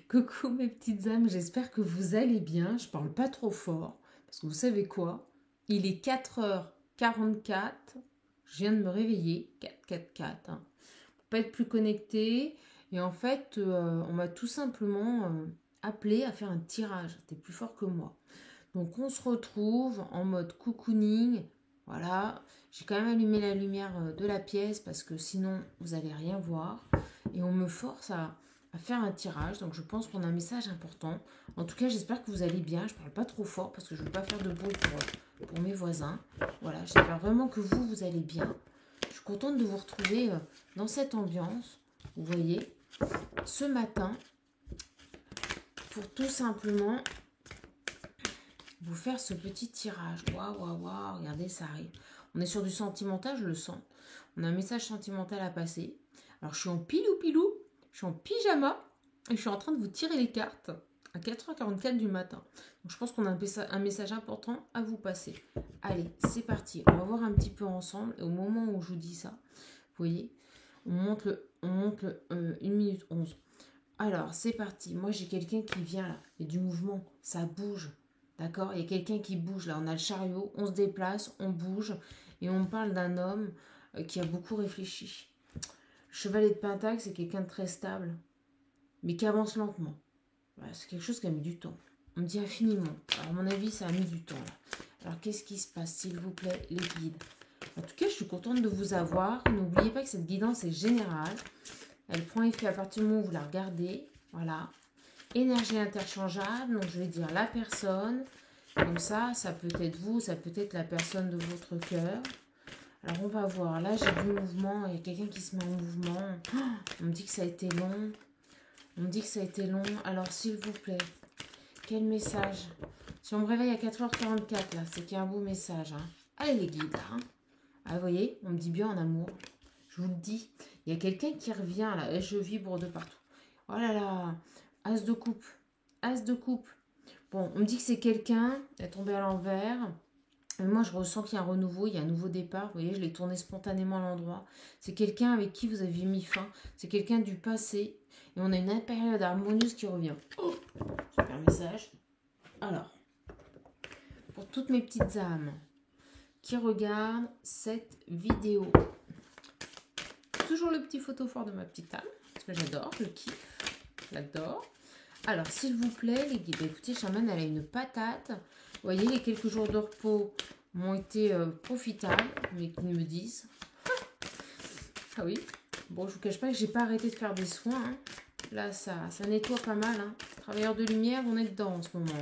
Coucou mes petites âmes, j'espère que vous allez bien. Je parle pas trop fort parce que vous savez quoi? Il est 4h44. Je viens de me réveiller. 4-4-4. Hein. Pour pas être plus connecté. Et en fait, on m'a tout simplement appelé à faire un tirage. C'était plus fort que moi. Donc on se retrouve en mode cocooning. Voilà. J'ai quand même allumé la lumière de la pièce parce que sinon vous allez rien voir. Et on me force à faire un tirage. Donc je pense qu'on a un message important. En tout cas, j'espère que vous allez bien. Je parle pas trop fort parce que je ne veux pas faire de bruit pour mes voisins. Voilà, j'espère vraiment que vous allez bien. Je suis contente de vous retrouver dans cette ambiance. Vous voyez, ce matin, pour tout simplement vous faire ce petit tirage. Waouh, waouh, waouh, regardez, ça arrive. On est sur du sentimental, je le sens. On a un message sentimental à passer. Alors, je suis en pilou-pilou, je suis en pyjama et je suis en train de vous tirer les cartes à 4h44 du matin. Donc, je pense qu'on a un message important à vous passer. Allez, c'est parti. On va voir un petit peu ensemble. Et au moment où je vous dis ça, vous voyez, on monte le 1 minute 11. Alors, c'est parti. Moi, j'ai quelqu'un qui vient là. Il y a du mouvement. Ça bouge. D'accord? Il y a quelqu'un qui bouge là. On a le chariot. On se déplace. On bouge. Et on parle d'un homme qui a beaucoup réfléchi. Le chevalier de Pentacle, c'est quelqu'un de très stable. Mais qui avance lentement. Voilà, c'est quelque chose qui a mis du temps. On me dit infiniment. Alors, à mon avis, ça a mis du temps là. Alors, qu'est-ce qui se passe, s'il vous plaît, les guides? En tout cas, je suis contente de vous avoir. N'oubliez pas que cette guidance est générale. Elle prend effet à partir du moment où vous la regardez. Voilà. Énergie interchangeable. Donc, je vais dire la personne. Comme ça peut être vous, ça peut être la personne de votre cœur. Alors, on va voir. Là, j'ai du mouvement. Il y a quelqu'un qui se met en mouvement. Oh, on me dit que ça a été long. On me dit que ça a été long. Alors, s'il vous plaît, quel message? Si on me réveille à 4h44, là, c'est qu'il y a un beau message. Hein. Allez, les guides, là. Hein. Ah, vous voyez, on me dit bien en amour. Je vous le dis. Il y a quelqu'un qui revient là. Et je vibre de partout. Oh là là. As de coupe. As de coupe. Bon, on me dit que c'est quelqu'un. Elle est tombée à l'envers. Et moi, je ressens qu'il y a un renouveau. Il y a un nouveau départ. Vous voyez, je l'ai tourné spontanément à l'endroit. C'est quelqu'un avec qui vous aviez mis fin. C'est quelqu'un du passé. Et on a une période harmonieuse qui revient. Oh, super message. Alors, pour toutes mes petites âmes qui regardent cette vidéo. Toujours le petit photophore de ma petite âme, parce que j'adore, je kiffe, j'adore. Alors, s'il vous plaît, les guides, écoutez, chamane, elle a une patate. Vous voyez, les quelques jours de repos m'ont été profitables, mais qu'ils me disent. Ah oui, bon, je vous cache pas que j'ai pas arrêté de faire des soins. Hein. Là, ça nettoie pas mal. Hein. Travailleurs de lumière, on est dedans en ce moment.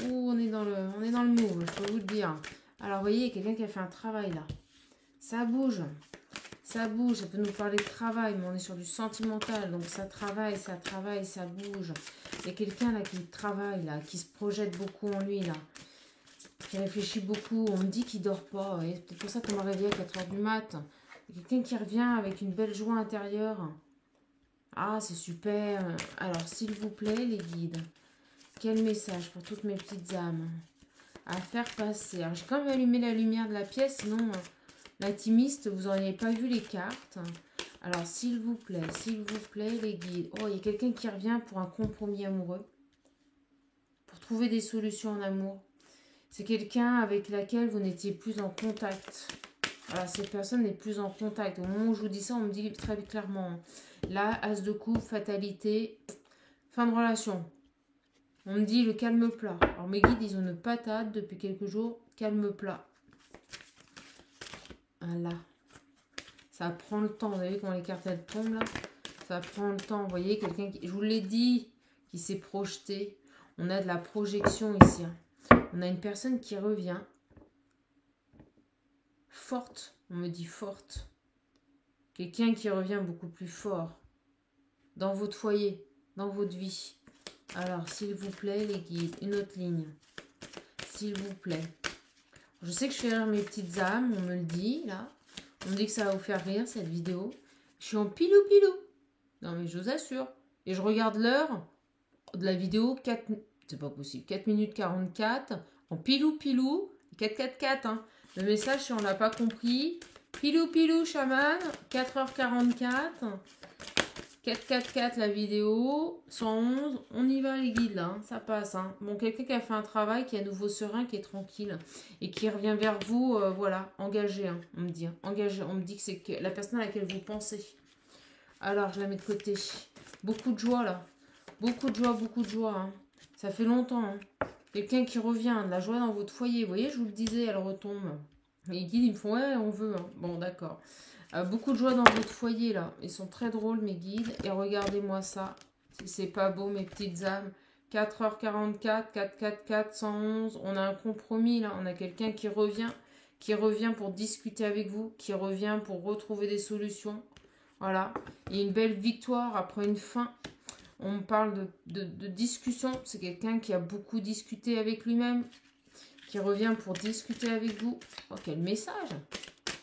Ouh, on est dans le move, je peux vous le dire. Alors, vous voyez, il y a quelqu'un qui a fait un travail là. Ça bouge. Ça bouge, ça peut nous parler de travail, mais on est sur du sentimental, donc ça travaille, ça bouge. Il y a quelqu'un là qui travaille, là, qui se projette beaucoup en lui, là, qui réfléchit beaucoup. On me dit qu'il dort pas, et c'est pour ça qu'on m'a réveillé à 4h du mat. Il y a quelqu'un qui revient avec une belle joie intérieure. Ah, c'est super. Alors, s'il vous plaît, les guides, quel message pour toutes mes petites âmes à faire passer. Alors, j'ai quand même allumé la lumière de la pièce, sinon... L'intimiste, vous n'auriez pas vu les cartes. Alors, s'il vous plaît, les guides. Oh, il y a quelqu'un qui revient pour un compromis amoureux. Pour trouver des solutions en amour. C'est quelqu'un avec laquelle vous n'étiez plus en contact. Voilà, cette personne n'est plus en contact. Au moment où je vous dis ça, on me dit très clairement. Là, as de coupe, fatalité, fin de relation. On me dit le calme plat. Alors, mes guides, ils ont une patate depuis quelques jours. Calme plat. Là. Ça prend le temps. Vous voyez comment les cartes elles tombent là? Ça prend le temps. Vous voyez, quelqu'un qui, je vous l'ai dit, qui s'est projeté. On a de la projection ici. Hein. On a une personne qui revient. Forte. On me dit forte. Quelqu'un qui revient beaucoup plus fort. Dans votre foyer. Dans votre vie. Alors, s'il vous plaît, les guides. Une autre ligne. S'il vous plaît. Je sais que je fais rire mes petites âmes. On me le dit, là. On me dit que ça va vous faire rire, cette vidéo. Je suis en pilou-pilou. Non, mais je vous assure. Et je regarde l'heure de la vidéo. 4... C'est pas possible. 4 minutes 44. En pilou-pilou. 4-4-4. Hein. Le message, si on l'a pas compris. Pilou-pilou, chaman. 4h44. 444 la vidéo, 111, on y va les guides là, hein, ça passe. Hein. Bon, quelqu'un qui a fait un travail, qui est à nouveau serein, qui est tranquille et qui revient vers vous, voilà, engagé, hein, on me dit. Hein, engagé, on me dit que c'est la personne à laquelle vous pensez. Alors, je la mets de côté. Beaucoup de joie là, beaucoup de joie, beaucoup de joie. Hein. Ça fait longtemps. Hein. Quelqu'un qui revient, de la joie dans votre foyer. Vous voyez, je vous le disais, elle retombe. Les guides, ils me font, ouais, on veut. Hein. Bon, d'accord. Beaucoup de joie dans votre foyer, là. Ils sont très drôles, mes guides. Et regardez-moi ça. Si c'est pas beau, mes petites âmes. 4h44, 444, 111. On a un compromis, là. On a quelqu'un qui revient pour discuter avec vous, qui revient pour retrouver des solutions. Voilà. Et une belle victoire après une fin. On me parle de discussion. C'est quelqu'un qui a beaucoup discuté avec lui-même, qui revient pour discuter avec vous. Oh, quel message!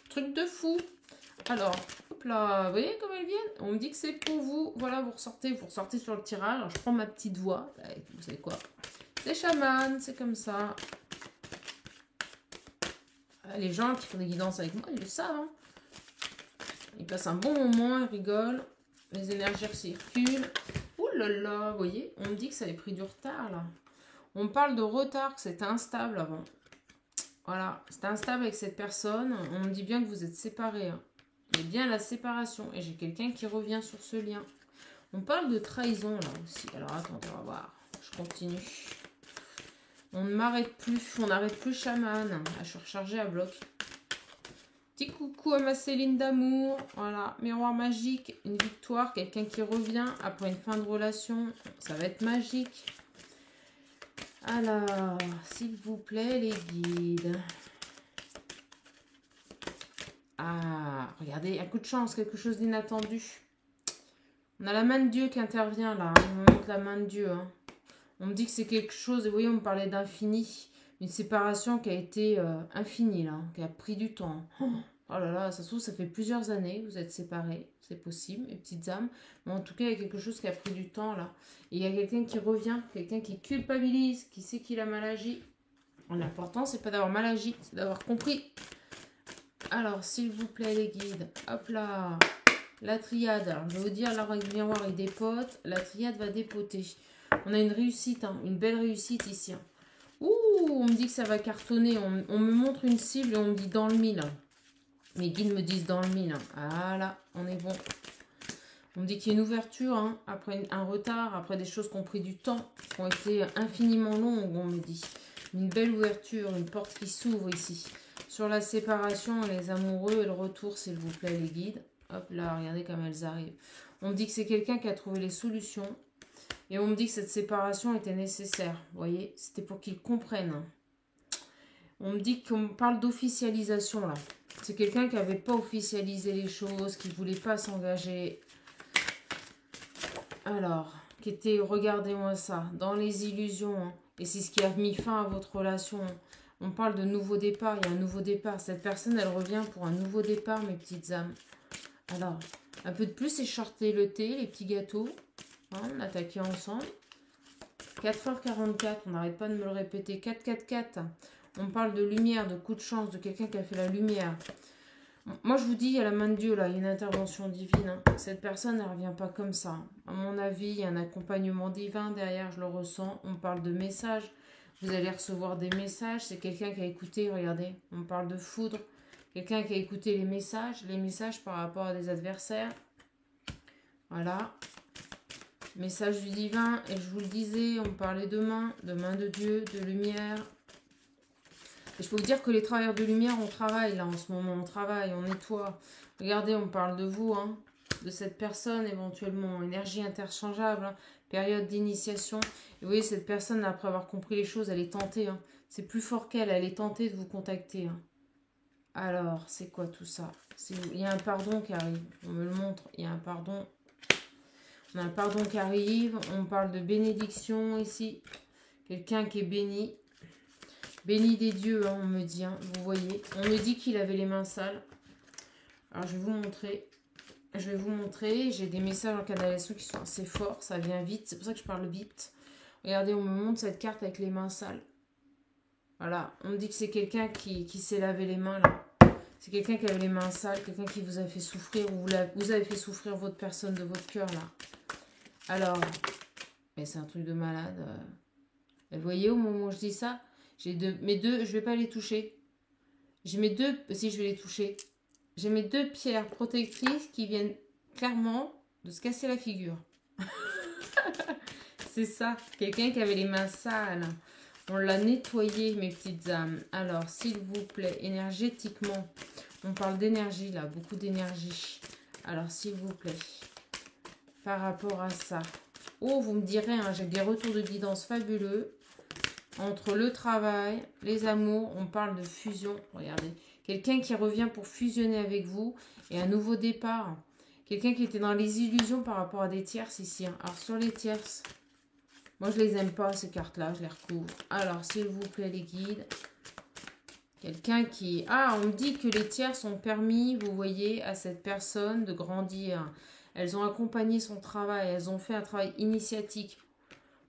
Truc de fou! Alors, hop là, vous voyez comme elles viennent? On me dit que c'est pour vous. Voilà, vous ressortez sur le tirage. Alors, je prends ma petite voix. Vous savez quoi? C'est chaman, c'est comme ça. Les gens qui font des guidances avec moi, ils le savent. Hein. Ils passent un bon moment, ils rigolent. Les énergies circulent. Ouh là là, vous voyez? On me dit que ça avait pris du retard, là. On me parle de retard, que c'était instable avant. Voilà, c'était instable avec cette personne. On me dit bien que vous êtes séparés. Hein. Il y a bien la séparation. Et j'ai quelqu'un qui revient sur ce lien. On parle de trahison là aussi. Alors attendez, on va voir. Je continue. On ne m'arrête plus. On n'arrête plus chaman. Ah, je suis rechargée à bloc. Petit coucou à ma Céline d'amour. Voilà, miroir magique. Une victoire. Quelqu'un qui revient après une fin de relation. Ça va être magique. Alors, s'il vous plaît, les guides. Ah, regardez, un coup de chance, quelque chose d'inattendu. On a la main de Dieu qui intervient là. On me montre la main de Dieu. Hein. On me dit que c'est quelque chose, et vous voyez, on me parlait d'infini. Une séparation qui a été infinie là, qui a pris du temps. Oh là là, ça se trouve, ça fait plusieurs années que vous êtes séparés. C'est possible, mes petites âmes. Mais en tout cas, il y a quelque chose qui a pris du temps là. Et il y a quelqu'un qui revient, quelqu'un qui culpabilise, qui sait qu'il a mal agi. L'important, c'est pas d'avoir mal agi, c'est d'avoir compris. Alors, s'il vous plaît, les guides, hop là, la triade. Alors, je vais vous dire, là, avec le miroir, il dépote. La triade va dépoter. On a une réussite, hein, une belle réussite ici. Hein. Ouh, on me dit que ça va cartonner. On me montre une cible et on me dit dans le mille. Hein. Mes guides me disent dans le mille. Hein. Voilà, on est bon. On me dit qu'il y a une ouverture, hein, après un retard, après des choses qui ont pris du temps, qui ont été infiniment longues, on me dit. Une belle ouverture, une porte qui s'ouvre ici. Sur la séparation, les amoureux et le retour, s'il vous plaît, les guides. Hop là, regardez comme elles arrivent. On me dit que c'est quelqu'un qui a trouvé les solutions. Et on me dit que cette séparation était nécessaire. Vous voyez, c'était pour qu'ils comprennent. On me dit qu'on parle d'officialisation, là. C'est quelqu'un qui n'avait pas officialisé les choses, qui ne voulait pas s'engager. Alors, qui était, regardez-moi ça, dans les illusions. Hein. Et c'est ce qui a mis fin à votre relation. On parle de nouveau départ, il y a un nouveau départ. Cette personne, elle revient pour un nouveau départ, mes petites âmes. Alors, un peu de plus, écharter le thé, les petits gâteaux. Hein, on attaquait ensemble. 4h44, on n'arrête pas de me le répéter. 444, on parle de lumière, de coup de chance, de quelqu'un qui a fait la lumière. Moi, je vous dis, il y a la main de Dieu, là, il y a une intervention divine. Hein. Cette personne, elle ne revient pas comme ça. À mon avis, il y a un accompagnement divin derrière, je le ressens. On parle de messages. Vous allez recevoir des messages. C'est quelqu'un qui a écouté, regardez, on parle de foudre. Quelqu'un qui a écouté les messages par rapport à des adversaires. Voilà. Message du divin. Et je vous le disais, on parlait de main de Dieu, de lumière. Et je peux vous dire que les travailleurs de lumière, on travaille là en ce moment, on travaille, on nettoie. Regardez, on parle de vous, hein, de cette personne éventuellement, énergie interchangeable, hein, période d'initiation. Et vous voyez, cette personne, après avoir compris les choses, elle est tentée. Hein. C'est plus fort qu'elle, elle est tentée de vous contacter. Hein. Alors, c'est quoi tout ça? Il y a un pardon qui arrive, on me le montre, il y a un pardon. On a un pardon qui arrive, on parle de bénédiction ici. Quelqu'un qui est béni. Béni des dieux, hein, on me dit, hein, vous voyez. On me dit qu'il avait les mains sales. Alors, je vais vous montrer. J'ai des messages en canalisation qui sont assez forts. Ça vient vite. C'est pour ça que je parle vite. Regardez, on me montre cette carte avec les mains sales. Voilà. On me dit que c'est quelqu'un qui s'est lavé les mains, là. C'est quelqu'un qui avait les mains sales, quelqu'un qui vous a fait souffrir, ou vous avez fait souffrir votre personne de votre cœur, là. Alors, mais c'est un truc de malade. Vous voyez, au moment où je dis ça, j'ai mes deux, je vais pas les toucher. J'ai mes deux, si je vais les toucher, j'ai mes deux pierres protectrices qui viennent clairement de se casser la figure. C'est ça, quelqu'un qui avait les mains sales. On l'a nettoyé, mes petites âmes. Alors, s'il vous plaît, énergétiquement, on parle d'énergie là, beaucoup d'énergie. Alors, s'il vous plaît, par rapport à ça. Oh, vous me direz, hein, j'ai des retours de guidance fabuleux. Entre le travail, les amours, on parle de fusion. Regardez, quelqu'un qui revient pour fusionner avec vous et un nouveau départ. Quelqu'un qui était dans les illusions par rapport à des tierces ici. Hein. Alors, sur les tierces, moi, je les aime pas, ces cartes-là, je les recouvre. Alors, s'il vous plaît, les guides. Quelqu'un qui... Ah, on me dit que les tierces ont permis, vous voyez, à cette personne de grandir. Elles ont accompagné son travail, elles ont fait un travail initiatique.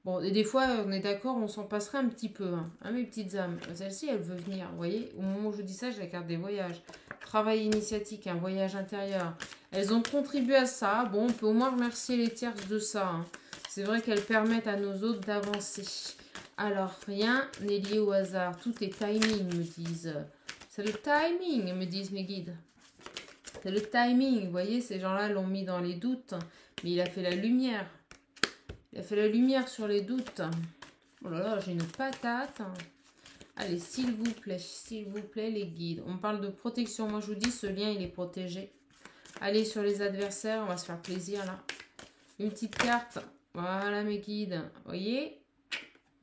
Bon, et des fois, on est d'accord, on s'en passerait un petit peu, hein, mes petites âmes. Celle-ci, elle veut venir, vous voyez. Au moment où je dis ça, j'ai la carte des voyages. Travail initiatique, un voyage intérieur. Elles ont contribué à ça. Bon, on peut au moins remercier les tierces de ça. Hein. C'est vrai qu'elles permettent à nos autres d'avancer. Alors, rien n'est lié au hasard. Tout est timing, me disent. C'est le timing, me disent mes guides. C'est le timing. Vous voyez, ces gens-là l'ont mis dans les doutes. Mais il a fait la lumière. Il a fait la lumière sur les doutes. Oh là là, j'ai une patate. Allez, s'il vous plaît, les guides. On parle de protection. Moi, je vous dis, ce lien, il est protégé. Allez, sur les adversaires, on va se faire plaisir, là. Une petite carte. Voilà, mes guides. Vous voyez?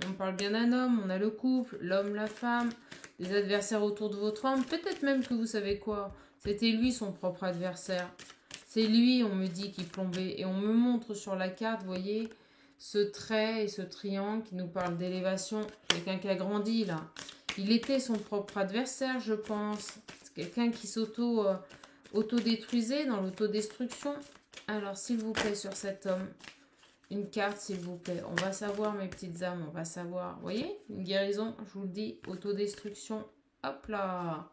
On parle bien d'un homme. On a le couple, l'homme, la femme. Des adversaires autour de votre homme. Peut-être même que vous savez quoi. C'était lui, son propre adversaire. C'est lui, on me dit, qui plombait. Et on me montre sur la carte, vous voyez, ce trait et ce triangle qui nous parle d'élévation. Quelqu'un qui a grandi, là. Il était son propre adversaire, je pense. C'est quelqu'un qui s'auto-détruisait dans l'autodestruction. Alors, s'il vous plaît, sur cet homme, une carte, s'il vous plaît. On va savoir, mes petites âmes, on va savoir. Vous voyez, une guérison, je vous le dis, autodestruction. Hop là!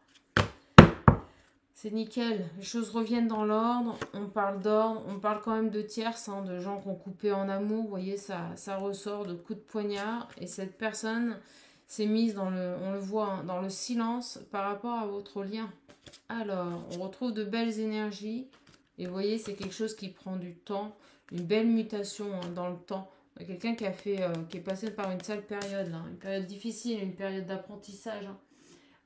C'est nickel, les choses reviennent dans l'ordre, on parle d'ordre, on parle quand même de tierces, hein, de gens qui ont coupé en amour, vous voyez, ça ressort de coups de poignard, et cette personne s'est mise dans le, on le voit, hein, dans le silence par rapport à votre lien. Alors, on retrouve de belles énergies, et vous voyez, c'est quelque chose qui prend du temps, une belle mutation hein, dans le temps. Quelqu'un qui a fait, qui est passé par une sale période, là, une période difficile, une période d'apprentissage, hein.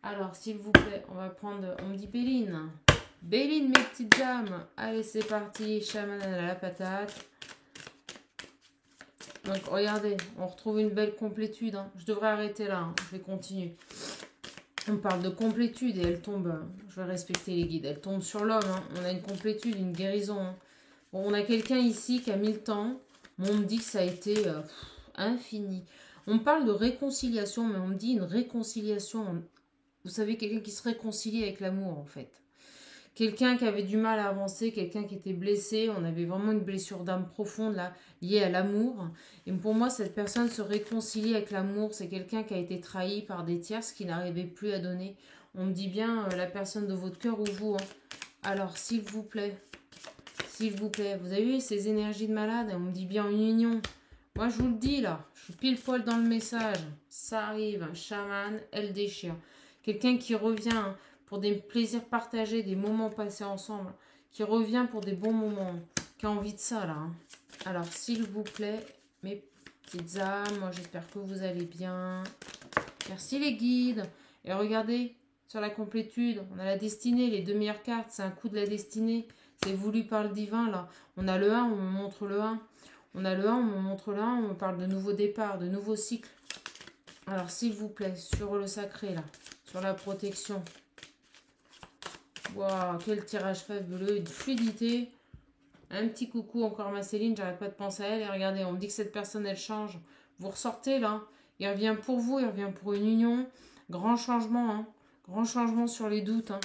Alors, s'il vous plaît, on va prendre... On me dit Béline. Béline, mes petites âmes. Allez, c'est parti. Chaman à la patate. Donc, regardez, on retrouve une belle complétude. Hein. Je devrais arrêter là. Hein. Je vais continuer. On parle de complétude et elle tombe... Je vais respecter les guides. Elle tombe sur l'homme. Hein. On a une complétude, une guérison. Hein. Bon, on a quelqu'un ici qui a mis le temps. Mais on me dit que ça a été infini. On me parle de réconciliation, mais on me dit une réconciliation... Vous savez, quelqu'un qui se réconcilie avec l'amour, en fait. Quelqu'un qui avait du mal à avancer, quelqu'un qui était blessé. On avait vraiment une blessure d'âme profonde, là, liée à l'amour. Et pour moi, cette personne se réconcilie avec l'amour. C'est quelqu'un qui a été trahi par des tierces qui n'arrivaient plus à donner. On me dit bien la personne de votre cœur ou vous. Hein. Alors, s'il vous plaît, vous avez vu ces énergies de malade? On me dit bien une union. Moi, je vous le dis, là, je suis pile poil dans le message. Ça arrive, un chaman, elle déchire. Quelqu'un qui revient pour des plaisirs partagés, des moments passés ensemble. Qui revient pour des bons moments. Qui a envie de ça, là. Hein. Alors, s'il vous plaît, mes petites âmes, moi, j'espère que vous allez bien. Merci, les guides. Et regardez, sur la complétude, on a la destinée. Les deux meilleures cartes, c'est un coup de la destinée. C'est voulu par le divin, là. On a le 1, on me montre le 1. On a le 1, on me montre le 1. On me parle de nouveaux départs, de nouveaux cycles. Alors, s'il vous plaît, sur le sacré, là. Sur la protection. Waouh, quel tirage fabuleux. Une fluidité. Un petit coucou encore ma Céline. J'arrête pas de penser à elle. Et regardez, on me dit que cette personne, elle change. Vous ressortez là. Il revient pour vous. Il revient pour une union. Grand changement. Hein. Grand changement sur les doutes. Hein.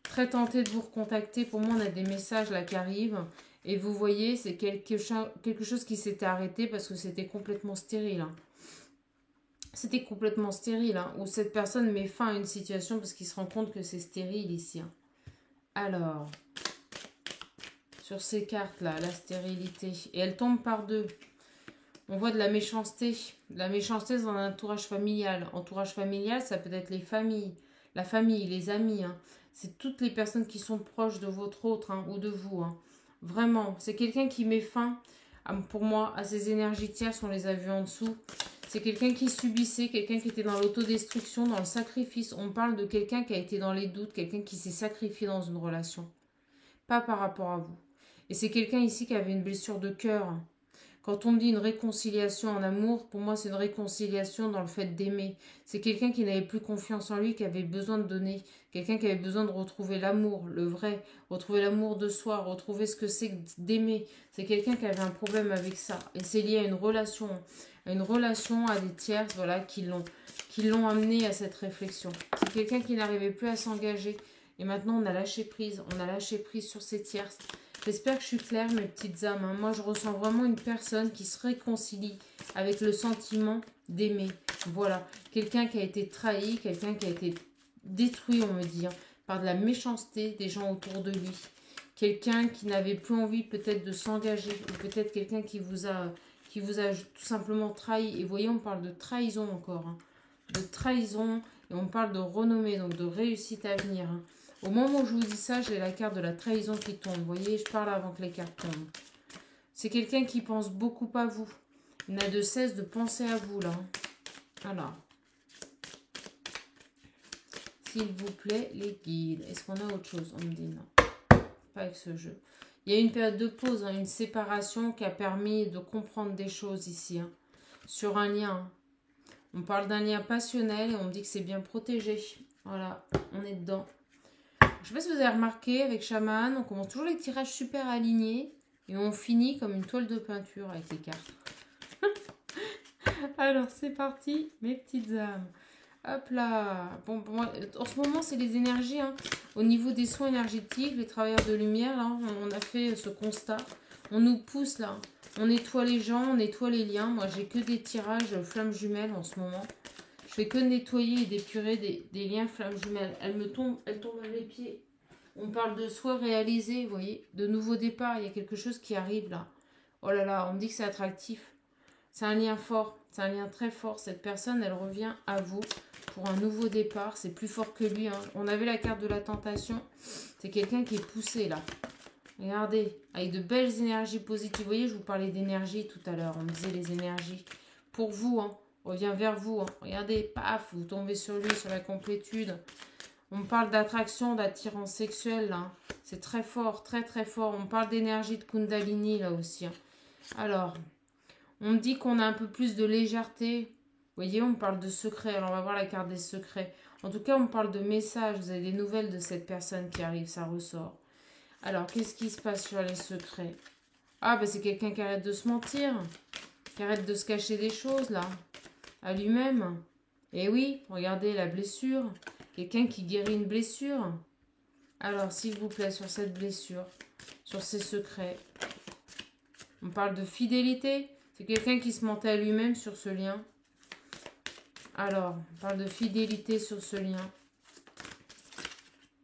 Très tenté de vous recontacter. Pour moi, on a des messages là qui arrivent. Et vous voyez, c'est quelque chose qui s'était arrêté parce que c'était complètement stérile. Hein. C'était complètement stérile, hein, où cette personne met fin à une situation parce qu'il se rend compte que c'est stérile ici. Hein. Alors, sur ces cartes-là, la stérilité. Et elle tombe par deux. On voit de la méchanceté. De la méchanceté dans un entourage familial. Entourage familial, ça peut être les familles. La famille, les amis. Hein. C'est toutes les personnes qui sont proches de votre autre hein, ou de vous. Hein. Vraiment, c'est quelqu'un qui met fin, pour moi, à ces énergies tierces. On les a vues en dessous. C'est quelqu'un qui subissait, quelqu'un qui était dans l'autodestruction, dans le sacrifice. On parle de quelqu'un qui a été dans les doutes, quelqu'un qui s'est sacrifié dans une relation. Pas par rapport à vous. Et c'est quelqu'un ici qui avait une blessure de cœur. Quand on me dit une réconciliation en amour, pour moi c'est une réconciliation dans le fait d'aimer. C'est quelqu'un qui n'avait plus confiance en lui, qui avait besoin de donner. Quelqu'un qui avait besoin de retrouver l'amour, le vrai. Retrouver l'amour de soi, retrouver ce que c'est d'aimer. C'est quelqu'un qui avait un problème avec ça. Et c'est lié à une relation, à des tierces, voilà, qui l'ont amené à cette réflexion. C'est quelqu'un qui n'arrivait plus à s'engager. Et maintenant on a lâché prise sur ces tierces. J'espère que je suis claire, mes petites âmes. Hein. Moi, je ressens vraiment une personne qui se réconcilie avec le sentiment d'aimer. Voilà. Quelqu'un qui a été trahi, quelqu'un qui a été détruit, on me dit, hein, par de la méchanceté des gens autour de lui. Quelqu'un qui n'avait plus envie peut-être de s'engager. Ou peut-être quelqu'un qui vous a tout simplement trahi. Et vous voyez, on parle de trahison encore. Hein. De trahison. Et on parle de renommée, donc de réussite à venir. Hein. Au moment où je vous dis ça, j'ai la carte de la trahison qui tombe. Vous voyez, je parle avant que les cartes tombent. C'est quelqu'un qui pense beaucoup à vous. Il n'a de cesse de penser à vous, là. Alors. S'il vous plaît, les guides. Est-ce qu'on a autre chose? On me dit non. Pas avec ce jeu. Il y a une période de pause, hein, une séparation qui a permis de comprendre des choses ici. Hein, sur un lien. Hein. On parle d'un lien passionnel et on me dit que c'est bien protégé. Voilà, on est dedans. Je ne sais pas si vous avez remarqué, avec Chaman, on commence toujours les tirages super alignés et on finit comme une toile de peinture avec les cartes. Alors, c'est parti, mes petites âmes. Hop là. Bon, en ce moment, c'est les énergies. Hein. Au niveau des soins énergétiques, les travailleurs de lumière, là, on a fait ce constat. On nous pousse, là. On nettoie les gens, on nettoie les liens. Moi, j'ai que des tirages flammes jumelles en ce moment. Je fais que nettoyer et d'épurer des liens flammes jumelles. Elle tombe à les pieds. On parle de soi réalisé, vous voyez, de nouveau départ. Il y a quelque chose qui arrive là. Oh là là, on me dit que c'est attractif. C'est un lien fort, c'est un lien très fort. Cette personne, elle revient à vous pour un nouveau départ. C'est plus fort que lui. Hein. On avait la carte de la tentation. C'est quelqu'un qui est poussé là. Regardez, avec de belles énergies positives. Vous voyez, je vous parlais d'énergie tout à l'heure. On me disait les énergies. Pour vous, hein. Revient vers vous. Hein. Regardez, paf, vous tombez sur lui, sur la complétude. On parle d'attraction, d'attirance sexuelle. Hein. C'est très fort, très très fort. On parle d'énergie de Kundalini là aussi. Hein. Alors, on me dit qu'on a un peu plus de légèreté. Vous voyez, on parle de secrets. Alors, on va voir la carte des secrets. En tout cas, on parle de messages. Vous avez des nouvelles de cette personne qui arrive, ça ressort. Alors, qu'est-ce qui se passe sur les secrets? Ah, ben c'est quelqu'un qui arrête de se mentir. Qui arrête de se cacher des choses, là. À lui-même. Et oui, regardez la blessure. Quelqu'un qui guérit une blessure. Alors, s'il vous plaît, sur cette blessure, sur ses secrets. On parle de fidélité. C'est quelqu'un qui se mentait à lui-même sur ce lien. Alors, on parle de fidélité sur ce lien.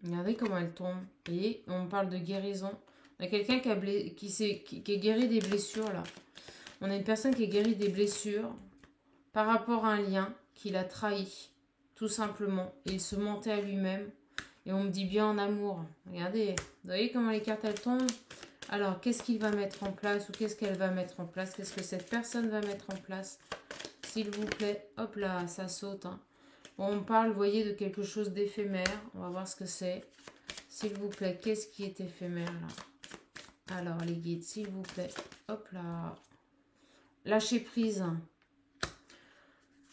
Regardez comment elle tombe. Et on parle de guérison. On a quelqu'un qui est guéri des blessures, là. On a une personne qui est guérie des blessures par rapport à un lien qu'il a trahi, tout simplement. Et il se mentait à lui-même. Et on me dit bien en amour. Regardez, vous voyez comment les cartes, elles tombent? Alors, qu'est-ce qu'il va mettre en place ou qu'est-ce qu'elle va mettre en place? Qu'est-ce que cette personne va mettre en place? S'il vous plaît, hop là, ça saute. Hein. Bon, on parle, vous voyez, de quelque chose d'éphémère. On va voir ce que c'est. S'il vous plaît, qu'est-ce qui est éphémère là? Alors, les guides, s'il vous plaît. Hop là. Lâcher prise.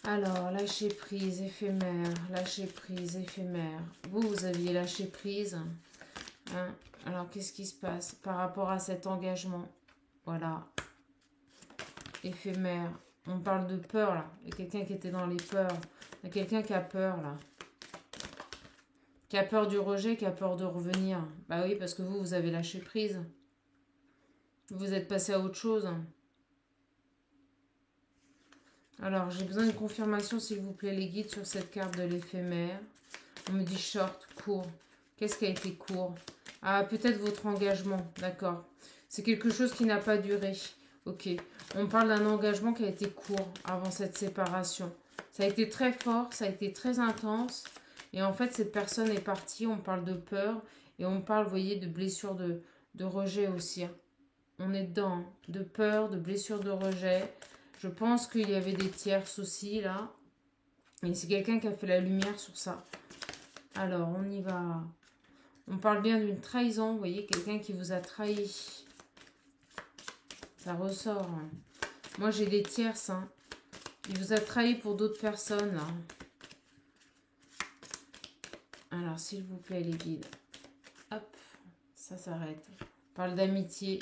Alors, lâcher prise, éphémère. Lâcher prise, éphémère. Vous aviez lâché prise. Hein? Alors, qu'est-ce qui se passe par rapport à cet engagement? Voilà. Éphémère. On parle de peur, là. Il y a quelqu'un qui était dans les peurs. Il y a quelqu'un qui a peur, là. Qui a peur du rejet, qui a peur de revenir. Bah oui, parce que vous avez lâché prise. Vous êtes passé à autre chose. Alors, j'ai besoin d'une confirmation, s'il vous plaît, les guides, sur cette carte de l'éphémère. On me dit short, court. Qu'est-ce qui a été court? Ah, peut-être votre engagement, d'accord. C'est quelque chose qui n'a pas duré. Ok. On parle d'un engagement qui a été court avant cette séparation. Ça a été très fort, ça a été très intense. Et en fait, cette personne est partie. On parle de peur. Et on parle, vous voyez, de blessures de rejet aussi. On est dedans. Hein. De peur, de blessures de rejet. Je pense qu'il y avait des tierces aussi, là. Et c'est quelqu'un qui a fait la lumière sur ça. Alors, on y va. On parle bien d'une trahison, vous voyez, quelqu'un qui vous a trahi. Ça ressort. Hein. Moi, j'ai des tierces. Hein. Il vous a trahi pour d'autres personnes. Là. Alors, s'il vous plaît, les guides. Hop, ça s'arrête. On parle d'amitié.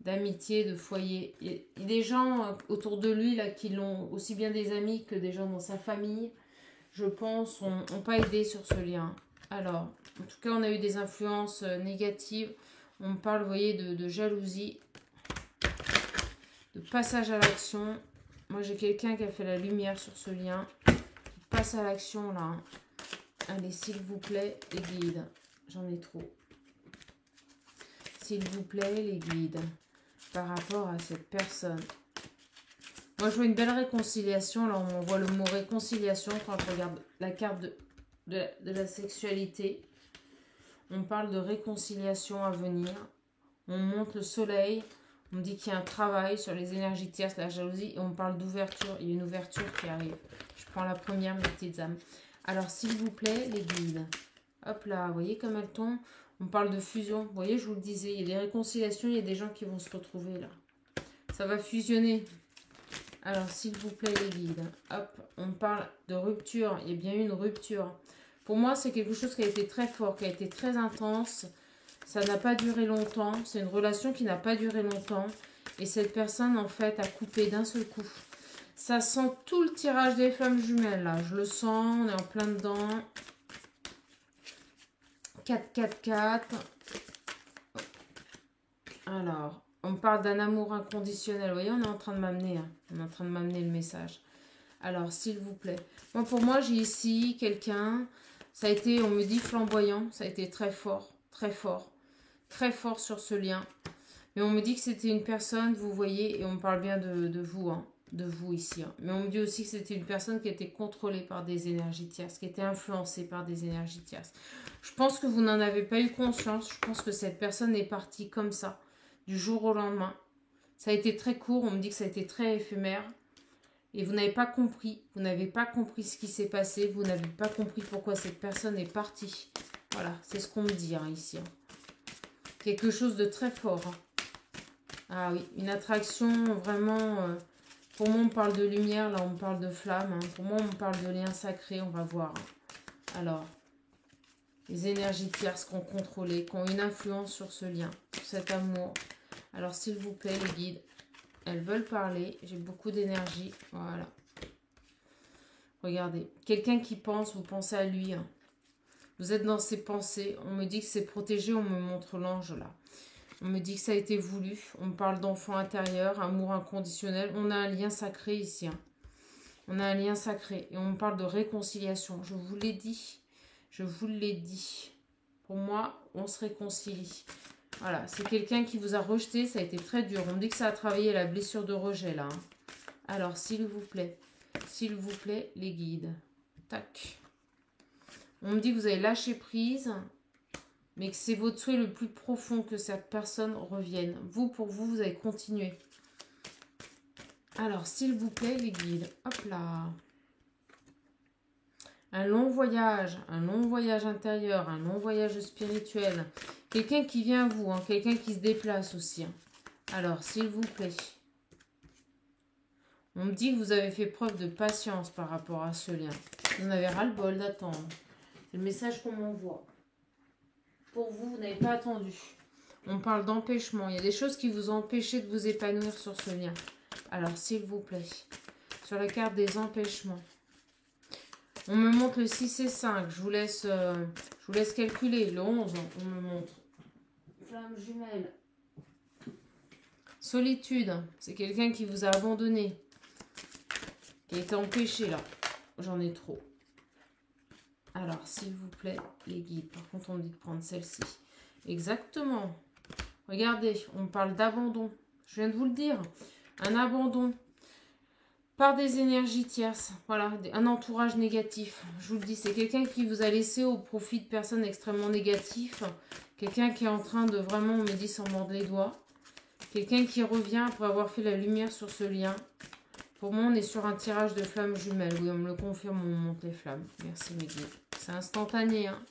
D'amitié, de foyer. Il y a des gens autour de lui là qui l'ont, aussi bien des amis que des gens dans sa famille, je pense, n'ont pas aidé sur ce lien. Alors, en tout cas, on a eu des influences négatives. On parle, vous voyez, de jalousie, de passage à l'action. Moi, j'ai quelqu'un qui a fait la lumière sur ce lien. Qui passe à l'action, là. Allez, s'il vous plaît, les guides. J'en ai trop. S'il vous plaît, les guides. Par rapport à cette personne. Moi, je vois une belle réconciliation. Là, on voit le mot réconciliation quand je regarde la carte de la sexualité. On parle de réconciliation à venir. On montre le soleil. On dit qu'il y a un travail sur les énergies tierces, la jalousie. Et on parle d'ouverture. Il y a une ouverture qui arrive. Je prends la première, mes petites âmes. Alors, s'il vous plaît, les guides. Hop là, vous voyez comme elles tombent. On parle de fusion. Vous voyez, je vous le disais, il y a des réconciliations. Il y a des gens qui vont se retrouver là. Ça va fusionner. Alors, s'il vous plaît, les guides. Hop, on parle de rupture. Il y a bien eu une rupture. Pour moi, c'est quelque chose qui a été très fort, qui a été très intense. Ça n'a pas duré longtemps. C'est une relation qui n'a pas duré longtemps. Et cette personne, en fait, a coupé d'un seul coup. Ça sent tout le tirage des flammes jumelles, là. Je le sens, on est en plein dedans. 4, 4, 4. Alors, on parle d'un amour inconditionnel. Vous voyez, on est en train de m'amener. Hein. On est en train de m'amener le message. Alors, s'il vous plaît. Moi, pour moi, j'ai ici quelqu'un. Ça a été, on me dit flamboyant. Ça a été très fort, très fort. Très fort sur ce lien. Mais on me dit que c'était une personne, vous voyez, et on parle bien de vous, hein, de vous ici. Hein. Mais on me dit aussi que c'était une personne qui était contrôlée par des énergies tierces, qui était influencée par des énergies tierces. Je pense que vous n'en avez pas eu conscience. Je pense que cette personne est partie comme ça, du jour au lendemain. Ça a été très court, on me dit que ça a été très éphémère. Et vous n'avez pas compris. Vous n'avez pas compris ce qui s'est passé. Vous n'avez pas compris pourquoi cette personne est partie. Voilà, c'est ce qu'on me dit hein, ici. Hein. Quelque chose de très fort. Hein. Ah oui, une attraction vraiment... pour moi, on parle de lumière, là, on parle de flamme. Hein. Pour moi, on parle de lien sacré, on va voir. Hein. Alors, les énergies tierces qu'on contrôlait, qui ont une influence sur ce lien, sur cet amour. Alors, s'il vous plaît, les guides, elles veulent parler. J'ai beaucoup d'énergie. Voilà. Regardez. Quelqu'un qui pense, vous pensez à lui. Hein. Vous êtes dans ses pensées. On me dit que c'est protégé. On me montre l'ange, là. On me dit que ça a été voulu. On me parle d'enfant intérieur, amour inconditionnel. On a un lien sacré ici. Hein. On a un lien sacré. Et on me parle de réconciliation. Je vous l'ai dit. Je vous l'ai dit. Pour moi, on se réconcilie. Voilà, c'est quelqu'un qui vous a rejeté. Ça a été très dur. On me dit que ça a travaillé la blessure de rejet, là. Hein. Alors, s'il vous plaît, les guides. Tac. On me dit que vous avez lâché prise, mais que c'est votre souhait le plus profond que cette personne revienne. Vous, pour vous, vous avez continué. Alors, s'il vous plaît, les guides. Hop là. Un long voyage intérieur, un long voyage spirituel. Quelqu'un qui vient à vous, hein, quelqu'un qui se déplace aussi. Hein. Alors, s'il vous plaît. On me dit que vous avez fait preuve de patience par rapport à ce lien. Vous en avez ras-le-bol d'attendre. C'est le message qu'on m'envoie. Pour vous, vous n'avez pas attendu. On parle d'empêchement. Il y a des choses qui vous ont empêché de vous épanouir sur ce lien. Alors, s'il vous plaît. Sur la carte des empêchements. On me montre le 6 et 5. Je vous laisse calculer. Le 11, on me montre. Flamme jumelle. Solitude. C'est quelqu'un qui vous a abandonné. Qui a été empêché, là. J'en ai trop. Alors, s'il vous plaît, les guides. Par contre, on me dit de prendre celle-ci. Exactement. Regardez, on parle d'abandon. Je viens de vous le dire. Un abandon par des énergies tierces. Voilà, un entourage négatif. Je vous le dis, c'est quelqu'un qui vous a laissé au profit de personnes extrêmement négatives. Quelqu'un qui est en train de vraiment, on me dit, s'en mordre les doigts. Quelqu'un qui revient après avoir fait la lumière sur ce lien. Pour moi, on est sur un tirage de flammes jumelles. Oui, on me le confirme, on monte les flammes. Merci mes guides. C'est instantané, hein.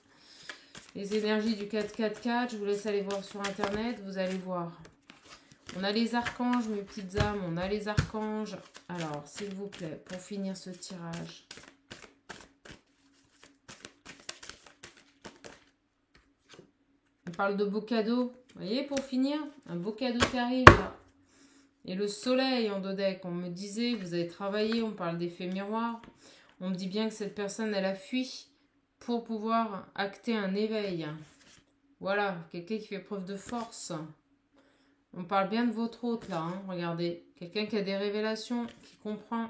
Les énergies du 4-4-4, je vous laisse aller voir sur Internet, vous allez voir. On a les archanges, mes petites âmes, on a les archanges. Alors, s'il vous plaît, pour finir ce tirage. On parle de beaux cadeaux. Vous voyez, pour finir, un beau cadeau qui arrive là. Et le soleil en dos deck, on me disait, vous avez travaillé, on parle d'effet miroir. On me dit bien que cette personne, elle a fui pour pouvoir acter un éveil. Voilà, quelqu'un qui fait preuve de force. On parle bien de votre hôte là, hein, regardez. Quelqu'un qui a des révélations, qui comprend,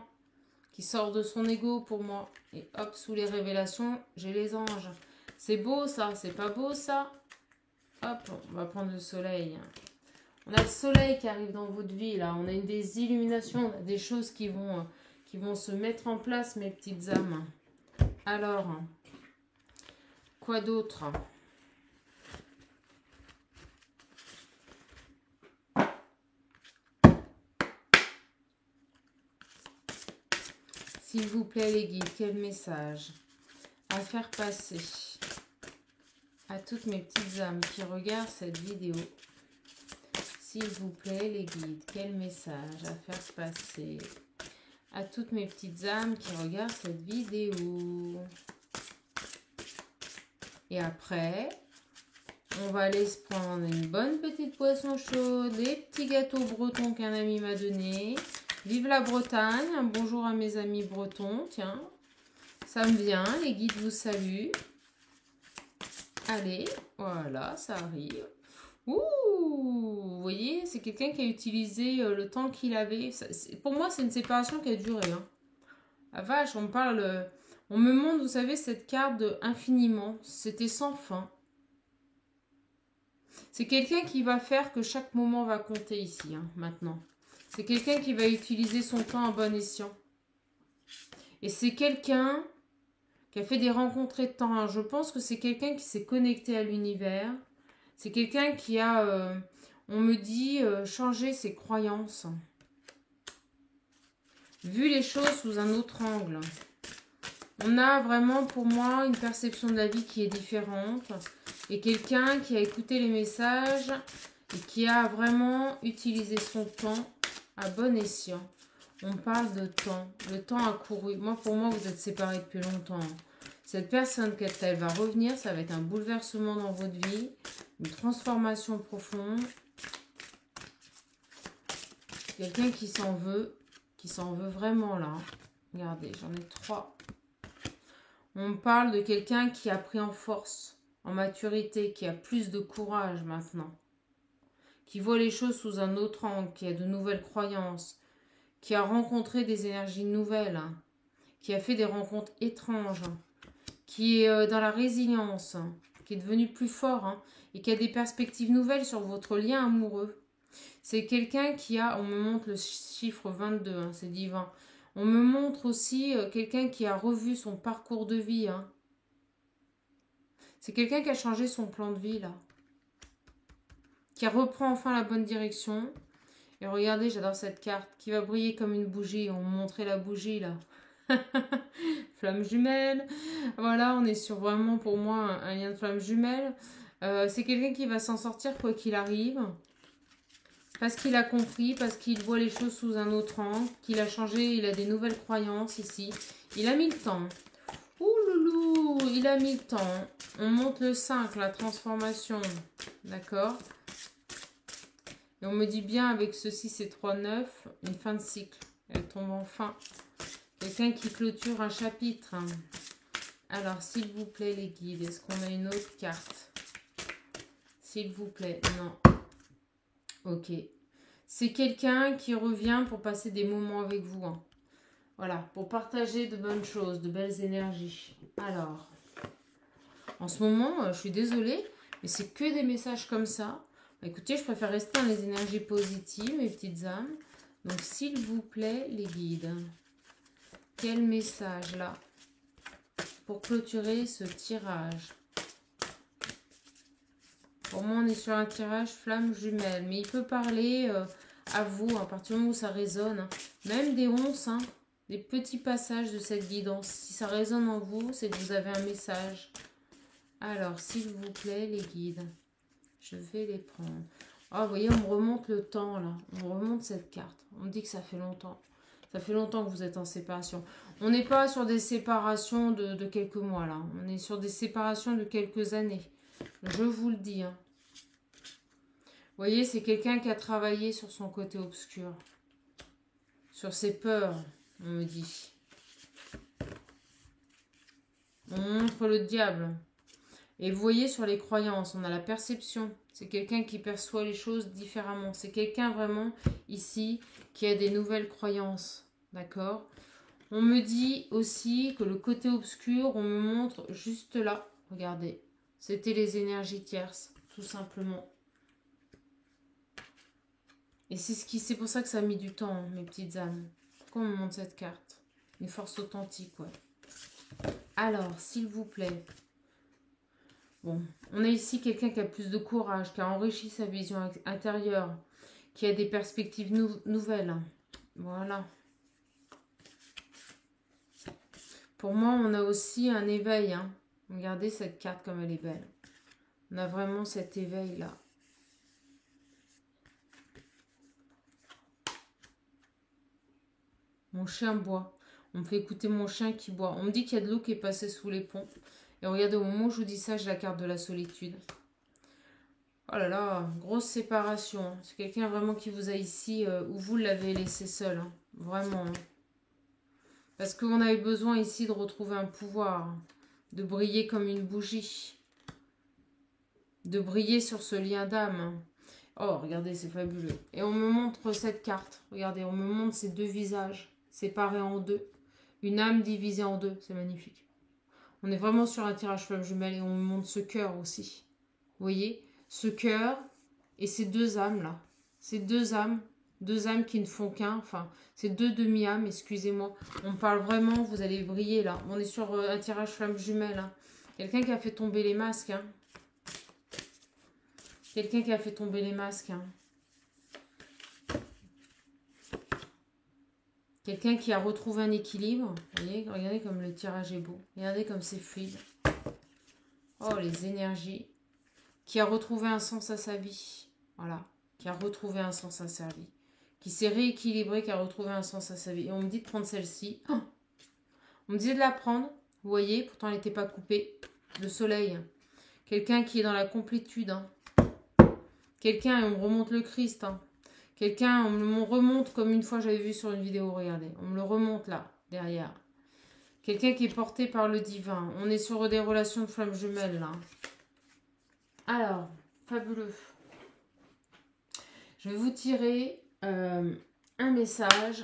qui sort de son ego pour moi. Et hop, sous les révélations, j'ai les anges. C'est beau ça, c'est pas beau ça? Hop, on va prendre le soleil. On a le soleil qui arrive dans votre vie, là. On a des illuminations, on a des choses qui vont se mettre en place, mes petites âmes. Alors, quoi d'autre? S'il vous plaît, les guides, quel message à faire passer à toutes mes petites âmes qui regardent cette vidéo? S'il vous plaît, les guides, quel message à faire passer à toutes mes petites âmes qui regardent cette vidéo? Et après, on va aller se prendre une bonne petite poisson chaude, des petits gâteaux bretons qu'un ami m'a donné. Vive la Bretagne, bonjour à mes amis bretons, tiens. Ça me vient, les guides vous saluent. Allez, voilà, ça arrive. Ouh, vous voyez, c'est quelqu'un qui a utilisé le temps qu'il avait. Pour moi, c'est une séparation qui a duré. Hein. La vache, on parle... on me montre, vous savez, cette carte de infiniment. C'était sans fin. C'est quelqu'un qui va faire que chaque moment va compter ici, hein, maintenant. C'est quelqu'un qui va utiliser son temps à bon escient. Et c'est quelqu'un qui a fait des rencontres étranges. Je pense que c'est quelqu'un qui s'est connecté à l'univers. C'est quelqu'un qui a, on me dit, changé ses croyances. Vu les choses sous un autre angle. On a vraiment, pour moi, une perception de la vie qui est différente. Et quelqu'un qui a écouté les messages et qui a vraiment utilisé son temps à bon escient. On parle de temps. Le temps a couru. Moi, pour moi, vous êtes séparés depuis longtemps. Cette personne, quand elle va revenir, ça va être un bouleversement dans votre vie. Une transformation profonde. Quelqu'un qui s'en veut vraiment là. Regardez, j'en ai 3. On parle de quelqu'un qui a pris en force, en maturité, qui a plus de courage maintenant. Qui voit les choses sous un autre angle, qui a de nouvelles croyances, qui a rencontré des énergies nouvelles, hein, qui a fait des rencontres étranges, hein, qui est dans la résilience, hein, qui est devenu plus fort hein, et qui a des perspectives nouvelles sur votre lien amoureux. C'est quelqu'un qui a, on me montre le chiffre 22, hein, c'est divin. On me montre aussi quelqu'un qui a revu son parcours de vie. Hein. C'est quelqu'un qui a changé son plan de vie là. Qui reprend enfin la bonne direction. Et regardez, j'adore cette carte qui va briller comme une bougie. On me montrait la bougie là. Flamme jumelle. Voilà, on est sur vraiment pour moi un lien de flamme jumelle. C'est quelqu'un qui va s'en sortir quoi qu'il arrive. Parce qu'il a compris, parce qu'il voit les choses sous un autre angle, qu'il a changé, il a des nouvelles croyances ici. Il a mis le temps. Ouh loulou, il a mis le temps. On monte le 5, la transformation. D'accord? Et on me dit bien avec ceci, c'est 3-9, une fin de cycle. Elle tombe enfin. Quelqu'un qui clôture un chapitre. Alors, s'il vous plaît, les guides, est-ce qu'on a une autre carte? S'il vous plaît, non. Ok. C'est quelqu'un qui revient pour passer des moments avec vous. Hein. Voilà, pour partager de bonnes choses, de belles énergies. Alors, en ce moment, je suis désolée, Et c'est que des messages comme ça. Bah, écoutez, je préfère rester dans les énergies positives, mes petites âmes. Donc, s'il vous plaît, les guides. Quel message, là, pour clôturer ce tirage? Pour moi, on est sur un tirage flamme jumelle. Mais il peut parler à vous, à partir du moment où ça résonne. Hein. Même des onces, hein, des petits passages de cette guidance. Si ça résonne en vous, c'est que vous avez un message. Alors, s'il vous plaît, les guides, je vais les prendre. Oh, vous voyez, on me remonte le temps, là. On me remonte cette carte. On me dit que ça fait longtemps. Ça fait longtemps que vous êtes en séparation. On n'est pas sur des séparations de quelques mois, là. On est sur des séparations de quelques années. Je vous le dis. Hein. Vous voyez, c'est quelqu'un qui a travaillé sur son côté obscur. Sur ses peurs, on me dit. On montre le diable. Et vous voyez sur les croyances, on a la perception. C'est quelqu'un qui perçoit les choses différemment. C'est quelqu'un vraiment ici qui a des nouvelles croyances. D'accord? On me dit aussi que le côté obscur, on me montre juste là. Regardez. C'était les énergies tierces, tout simplement. Et c'est pour ça que ça a mis du temps, hein, mes petites âmes. Pourquoi on me montre cette carte? Une force authentique, ouais. Alors, s'il vous plaît. Bon, on a ici quelqu'un qui a plus de courage, qui a enrichi sa vision intérieure, qui a des perspectives nouvelles. Voilà. Pour moi, on a aussi un éveil. Hein. Regardez cette carte comme elle est belle. On a vraiment cet éveil-là. Mon chien boit. On me fait écouter mon chien qui boit. On me dit qu'il y a de l'eau qui est passée sous les ponts. Et regardez, au moment où je vous dis ça, j'ai la carte de la solitude. Oh là là, grosse séparation. C'est quelqu'un vraiment qui vous a ici, où vous l'avez laissé seul. Hein. Vraiment. Hein. Parce qu'on avait besoin ici de retrouver un pouvoir. Hein. De briller comme une bougie. De briller sur ce lien d'âme. Hein. Oh, regardez, c'est fabuleux. Et on me montre cette carte. Regardez, on me montre ces deux visages séparés en deux. Une âme divisée en deux. C'est magnifique. On est vraiment sur un tirage flamme jumelle et on me montre ce cœur aussi. Vous voyez? Ce cœur et ces deux âmes-là. Ces deux âmes qui ne font qu'un. Enfin, ces deux demi-âmes, excusez-moi. On parle vraiment, vous allez briller là. On est sur un tirage flamme jumelle. Hein. Quelqu'un qui a fait tomber les masques. Hein. Quelqu'un qui a fait tomber les masques. Hein. Quelqu'un qui a retrouvé un équilibre. Vous voyez, regardez comme le tirage est beau. Regardez comme c'est fluide. Oh, les énergies. Qui a retrouvé un sens à sa vie. Voilà. Qui a retrouvé un sens à sa vie. Qui s'est rééquilibré, qui a retrouvé un sens à sa vie. Et on me dit de prendre celle-ci. Oh, on me disait de la prendre. Vous voyez, pourtant elle n'était pas coupée. Le soleil. Quelqu'un qui est dans la complétude. Hein. Quelqu'un, et on me remonte le Christ. Hein. Quelqu'un, on me remonte comme une fois j'avais vu sur une vidéo, regardez. On me le remonte là, derrière. Quelqu'un qui est porté par le divin. On est sur des relations de flammes jumelles là. Alors, fabuleux. Je vais vous tirer un message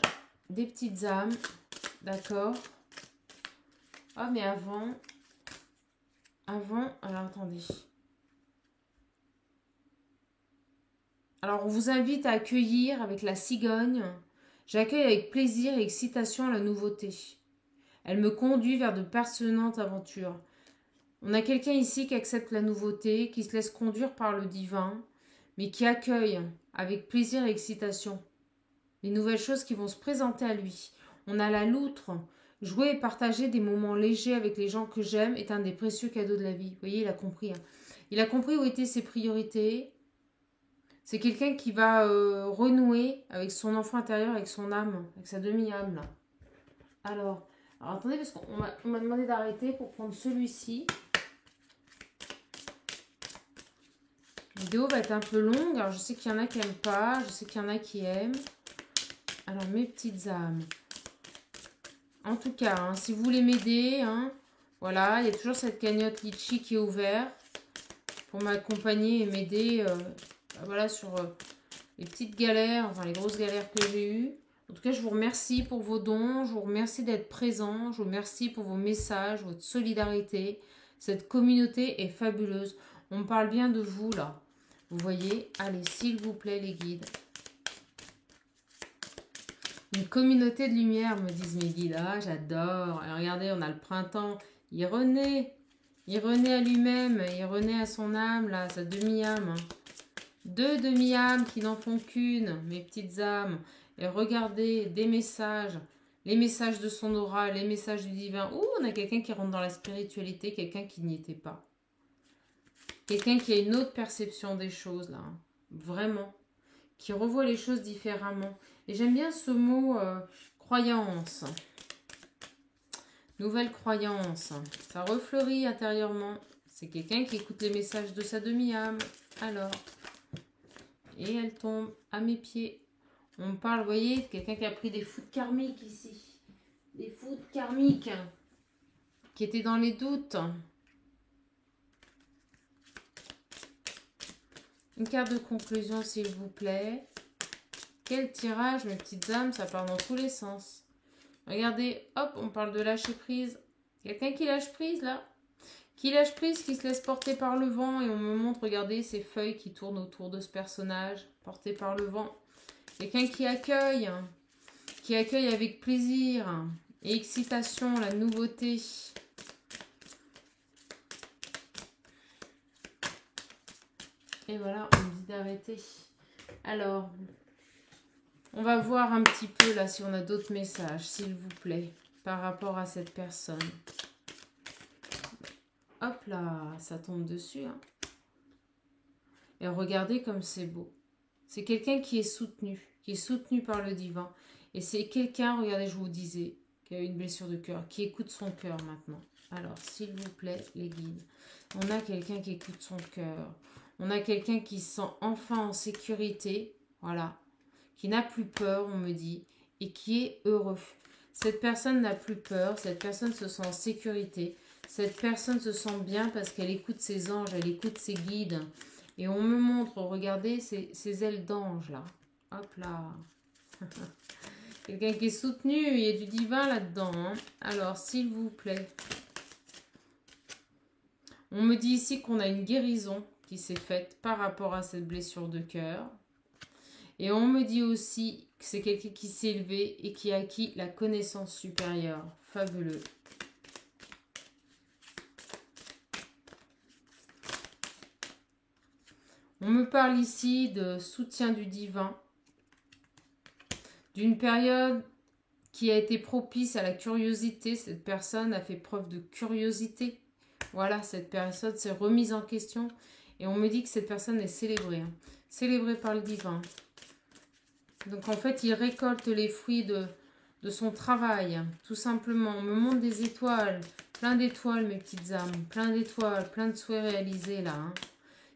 des petites âmes. D'accord? Ah, mais avant, alors attendez. Alors, on vous invite à accueillir avec la cigogne. J'accueille avec plaisir et excitation la nouveauté. Elle me conduit vers de passionnantes aventures. On a quelqu'un ici qui accepte la nouveauté, qui se laisse conduire par le divin, mais qui accueille avec plaisir et excitation les nouvelles choses qui vont se présenter à lui. On a la loutre. Jouer et partager des moments légers avec les gens que j'aime est un des précieux cadeaux de la vie. Vous voyez, il a compris. Hein. Il a compris où étaient ses priorités. C'est quelqu'un qui va renouer avec son enfant intérieur, avec son âme, avec sa demi-âme. Là. Alors, attendez, parce qu'on m'a demandé d'arrêter pour prendre celui-ci. La vidéo va être un peu longue. Alors, je sais qu'il y en a qui n'aiment pas. Je sais qu'il y en a qui aiment. Alors, mes petites âmes. En tout cas, hein, si vous voulez m'aider, hein, voilà, il y a toujours cette cagnotte Litchi qui est ouverte pour m'accompagner et m'aider voilà, sur les petites galères, enfin les grosses galères que j'ai eues. En tout cas, je vous remercie pour vos dons, je vous remercie d'être présent, je vous remercie pour vos messages, votre solidarité. Cette communauté est fabuleuse. On me parle bien de vous, là. Vous voyez? Allez, s'il vous plaît, les guides. Une communauté de lumière, me disent mes guides. Ah, j'adore. Et regardez, on a le printemps. Il renaît. Il renaît à lui-même. Il renaît à son âme, là, sa demi-âme. Deux demi-âmes qui n'en font qu'une, mes petites âmes. Et regardez, des messages. Les messages de son aura, les messages du divin. Ouh, on a quelqu'un qui rentre dans la spiritualité, quelqu'un qui n'y était pas. Quelqu'un qui a une autre perception des choses, là. Vraiment. Qui revoit les choses différemment. Et j'aime bien ce mot croyance. Nouvelle croyance. Ça refleurit intérieurement. C'est quelqu'un qui écoute les messages de sa demi-âme. Alors. Et elle tombe à mes pieds. On me parle, vous voyez, quelqu'un qui a pris des foudres karmiques ici. Des foudres karmiques. Qui étaient dans les doutes. Une carte de conclusion, s'il vous plaît. Quel tirage, mes petites âmes, ça part dans tous les sens. Regardez, hop, on parle de lâcher prise. Quelqu'un qui lâche prise, là. Qui lâche prise, qui se laisse porter par le vent. Et on me montre, regardez, ces feuilles qui tournent autour de ce personnage, portées par le vent. Quelqu'un qui accueille avec plaisir et excitation la nouveauté. Et voilà, on me dit d'arrêter. Alors, on va voir un petit peu là si on a d'autres messages, s'il vous plaît, par rapport à cette personne. Hop là, ça tombe dessus. Hein. Et regardez comme c'est beau. C'est quelqu'un qui est soutenu par le divin. Et c'est quelqu'un, regardez, je vous disais, qui a eu une blessure de cœur, qui écoute son cœur maintenant. Alors, s'il vous plaît, les guides, on a quelqu'un qui écoute son cœur. On a quelqu'un qui se sent enfin en sécurité, voilà, qui n'a plus peur, on me dit, et qui est heureux. Cette personne n'a plus peur, cette personne se sent en sécurité, cette personne se sent bien parce qu'elle écoute ses anges, elle écoute ses guides. Et on me montre, regardez, ces ailes d'ange là. Hop là. Quelqu'un qui est soutenu, il y a du divin là-dedans. Hein. Alors, s'il vous plaît. On me dit ici qu'on a une guérison qui s'est faite par rapport à cette blessure de cœur. Et on me dit aussi que c'est quelqu'un qui s'est élevé et qui a acquis la connaissance supérieure. Fabuleux. On me parle ici de soutien du divin, d'une période qui a été propice à la curiosité. Cette personne a fait preuve de curiosité. Voilà, cette personne s'est remise en question. Et on me dit que cette personne est célébrée. Hein, célébrée par le divin. Donc en fait, il récolte les fruits de son travail. Tout simplement, on me montre des étoiles. Plein d'étoiles, mes petites âmes. Plein d'étoiles, plein de souhaits réalisés là. Hein.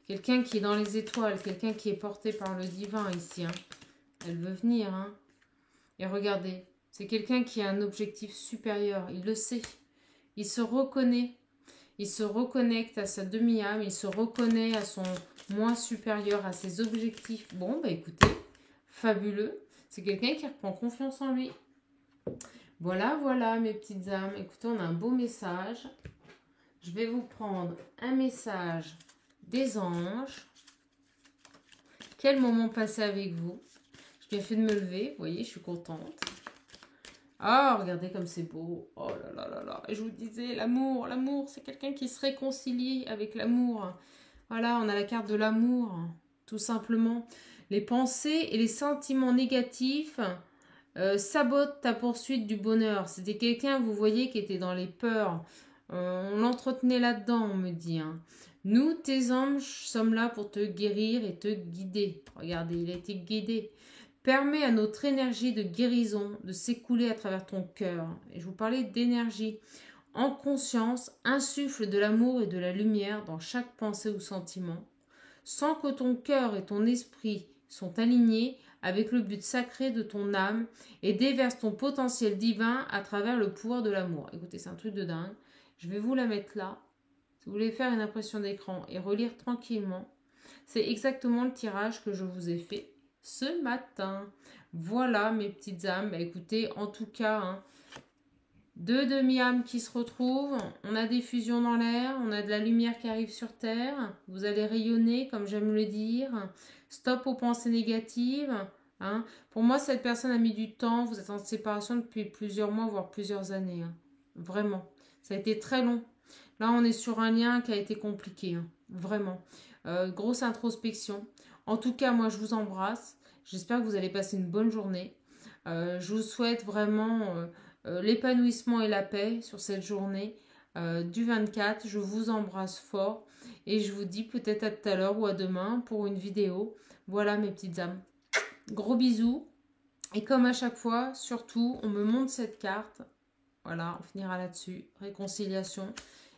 Quelqu'un qui est dans les étoiles, quelqu'un qui est porté par le divin ici. Hein. Elle veut venir. Hein. Et regardez, c'est quelqu'un qui a un objectif supérieur. Il le sait. Il se reconnaît. Il se reconnecte à sa demi-âme. Il se reconnaît à son moi supérieur, à ses objectifs. Bon, bah écoutez, fabuleux. C'est quelqu'un qui reprend confiance en lui. Voilà, voilà mes petites âmes. Écoutez, on a un beau message. Je vais vous prendre un message des anges. Quel moment passé avec vous. J'ai bien fait de me lever, vous voyez, je suis contente. Ah, regardez comme c'est beau. Oh là là là là. Et je vous disais, l'amour, l'amour, c'est quelqu'un qui se réconcilie avec l'amour. Voilà, on a la carte de l'amour, tout simplement. Les pensées et les sentiments négatifs sabotent ta poursuite du bonheur. C'était quelqu'un, vous voyez, qui était dans les peurs. On l'entretenait là-dedans, on me dit. Hein. Nous, tes anges, sommes là pour te guérir et te guider. Regardez, il a été guidé. Permet à notre énergie de guérison de s'écouler à travers ton cœur. Et je vous parlais d'énergie. En conscience, insuffle de l'amour et de la lumière dans chaque pensée ou sentiment, sans que ton cœur et ton esprit sont alignés avec le but sacré de ton âme et déverse ton potentiel divin à travers le pouvoir de l'amour. Écoutez, c'est un truc de dingue. Je vais vous la mettre là. Si vous voulez faire une impression d'écran et relire tranquillement, c'est exactement le tirage que je vous ai fait ce matin. Voilà mes petites âmes. Bah, écoutez, en tout cas, hein, Deux demi-âmes qui se retrouvent, on a des fusions dans l'air, on a de la lumière qui arrive sur Terre, vous allez rayonner, comme j'aime le dire. Stop aux pensées négatives. Hein. Pour moi, cette personne a mis du temps, vous êtes en séparation depuis plusieurs mois, voire plusieurs années. Hein. Vraiment. Ça a été très long. Là, on est sur un lien qui a été compliqué. Hein. Vraiment. Grosse introspection. En tout cas, moi, je vous embrasse. J'espère que vous allez passer une bonne journée. Je vous souhaite vraiment l'épanouissement et la paix sur cette journée du 24. Je vous embrasse fort et je vous dis peut-être à tout à l'heure ou à demain pour une vidéo. Voilà mes petites âmes. Gros bisous. Et comme à chaque fois, surtout, on me montre cette carte. Voilà, on finira là-dessus. Réconciliation.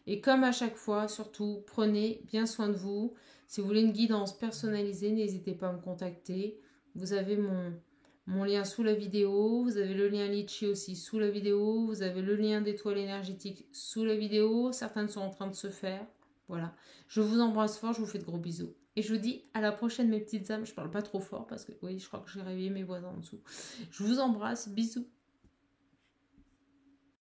Et comme à chaque fois, surtout, prenez bien soin de vous. Si vous voulez une guidance personnalisée, n'hésitez pas à me contacter. Vous avez mon lien sous la vidéo. Vous avez le lien Litchi aussi sous la vidéo. Vous avez le lien d'étoiles énergétiques sous la vidéo. Certaines sont en train de se faire. Voilà. Je vous embrasse fort. Je vous fais de gros bisous. Et je vous dis à la prochaine mes petites âmes. Je parle pas trop fort parce que oui, je crois que j'ai réveillé mes voisins en dessous. Je vous embrasse. Bisous.